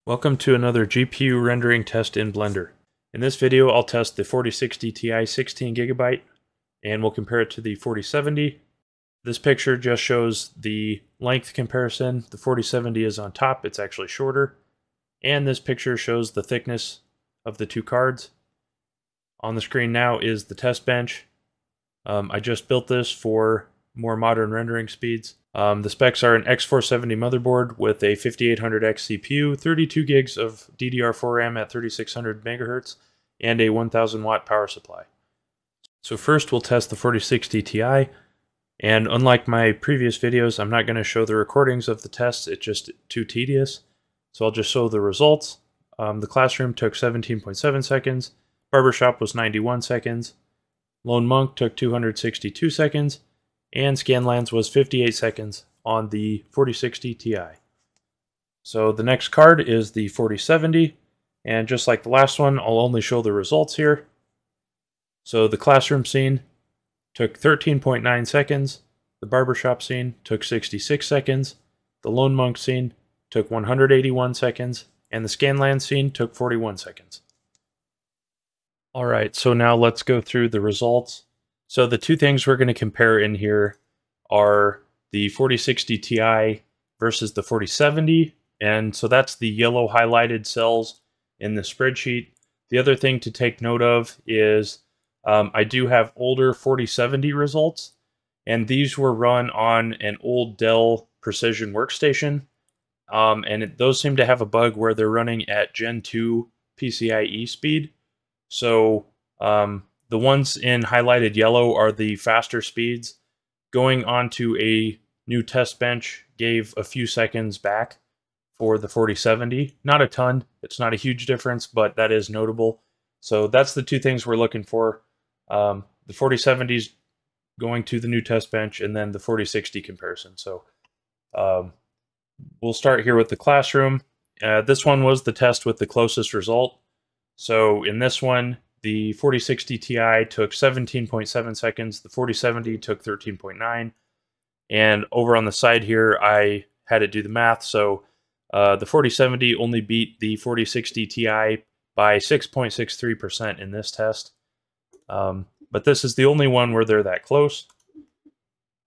Welcome to another GPU rendering test in Blender. In this video, I'll test the 4060 Ti 16GB, and we'll compare it to the 4070. This picture just shows the length comparison. The 4070 is on top, it's actually shorter. And this picture shows the thickness of the two cards. On the screen now is the test bench. I just built this for more modern rendering speeds. The specs are an X470 motherboard with a 5800X CPU, 32 gigs of DDR4 RAM at 3600 MHz, and a 1000 watt power supply. So first we'll test the 4060 Ti, and unlike my previous videos, I'm not going to show the recordings of the tests, it's just too tedious. So I'll just show the results. The classroom took 17.7 seconds, barbershop was 91 seconds, Lone Monk took 262 seconds, and Scanlands was 58 seconds on the 4060 Ti. So the next card is the 4070, and just like the last one, I'll only show the results here. So the classroom scene took 13.9 seconds, the barbershop scene took 66 seconds, the Lone Monk scene took 181 seconds, and the Scanlands scene took 41 seconds. Alright, so now let's go through the results. So the two things we're going to compare in here are the 4060 Ti versus the 4070, and so that's the yellow highlighted cells in the spreadsheet. The other thing to take note of is I do have older 4070 results, and these were run on an old Dell Precision workstation, and those seem to have a bug where they're running at Gen 2 PCIe speed. So the ones in highlighted yellow are the faster speeds. Going onto a new test bench gave a few seconds back for the 4070. Not a ton, it's not a huge difference, but that is notable. So that's the two things we're looking for. The 4070s going to the new test bench, and then the 4060 comparison. So we'll start here with the classroom. This one was the test with the closest result. So in this one, the 4060 Ti took 17.7 seconds, the 4070 took 13.9, and over on the side here, I had it do the math, so the 4070 only beat the 4060 Ti by 6.63% in this test, but this is the only one where they're that close.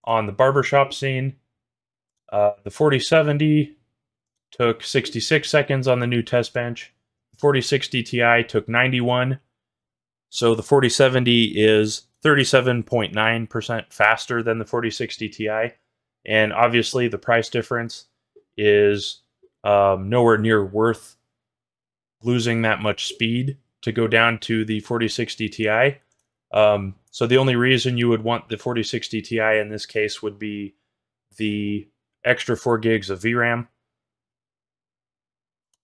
On the barbershop scene, the 4070 took 66 seconds on the new test bench, the 4060 Ti took 91. So the 4070 is 37.9% faster than the 4060 Ti, and obviously the price difference is nowhere near worth losing that much speed to go down to the 4060 Ti. So the only reason you would want the 4060 Ti in this case would be the extra 4 gigs of VRAM.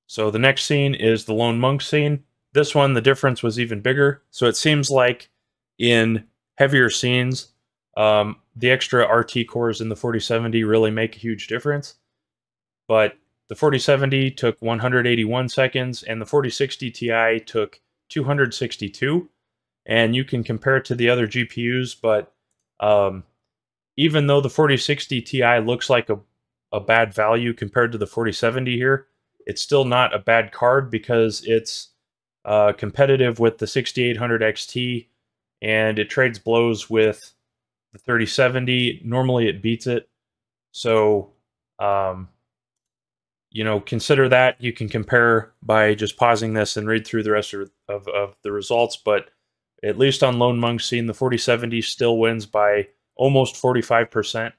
So the next scene is the Lone Monk scene. This one, the difference was even bigger. So it seems like in heavier scenes, the extra RT cores in the 4070 really make a huge difference. But the 4070 took 181 seconds, and the 4060 Ti took 262. And you can compare it to the other GPUs, but even though the 4060 Ti looks like a bad value compared to the 4070 here, it's still not a bad card because it's competitive with the 6800 XT, and it trades blows with the 3070. Normally it beats it. So, you know, consider that. You can compare by just pausing this and read through the rest of the results, but at least on Lone Monk scene, the 4070 still wins by almost 45%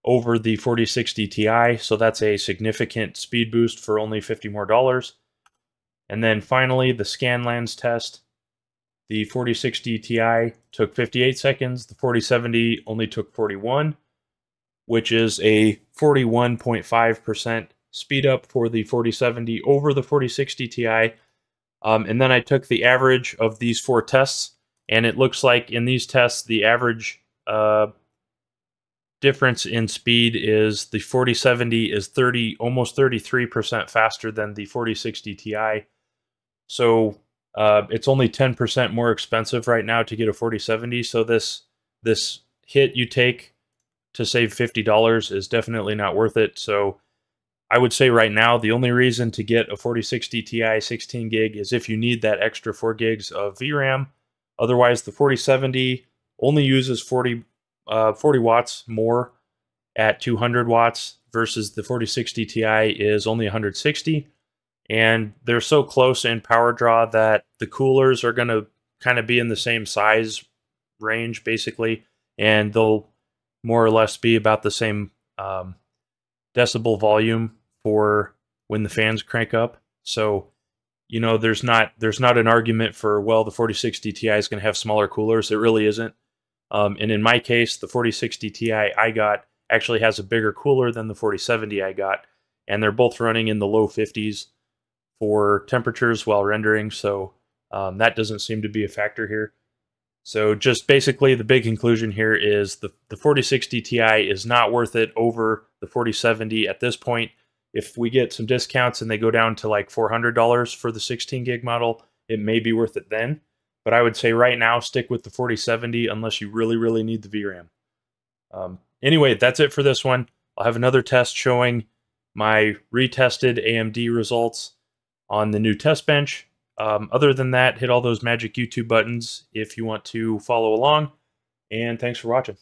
over the 4060 Ti, so that's a significant speed boost for only $50 more. And then finally, the Scanlands test. The 4060 Ti took 58 seconds, the 4070 only took 41, which is a 41.5% speed up for the 4070 over the 4060 Ti. And then I took the average of these four tests, and it looks like in these tests, the average difference in speed is the 4070 is almost 33% faster than the 4060 Ti. So it's only 10% more expensive right now to get a 4070. So this hit you take to save $50 is definitely not worth it. So I would say right now, the only reason to get a 4060 Ti 16 gig is if you need that extra 4 gigs of VRAM. Otherwise, the 4070 only uses 40 watts more at 200 watts versus the 4060 Ti is only 160. And they're so close in power draw that the coolers are going to kind of be in the same size range, basically, and they'll more or less be about the same decibel volume for when the fans crank up. So, you know, there's not an argument for, well, the 4060 Ti is going to have smaller coolers. It really isn't. And in my case, the 4060 Ti I got actually has a bigger cooler than the 4070 I got, and they're both running in the low 50s for temperatures while rendering, so that doesn't seem to be a factor here. So just basically the big conclusion here is the 4060 Ti is not worth it over the 4070 at this point. If we get some discounts and they go down to like $400 for the 16 gig model, it may be worth it then. But I would say right now, stick with the 4070 unless you really, really need the VRAM. Anyway, that's it for this one. I'll have another test showing my retested AMD results on the new test bench. Other than that, hit all those magic YouTube buttons if you want to follow along. And thanks for watching.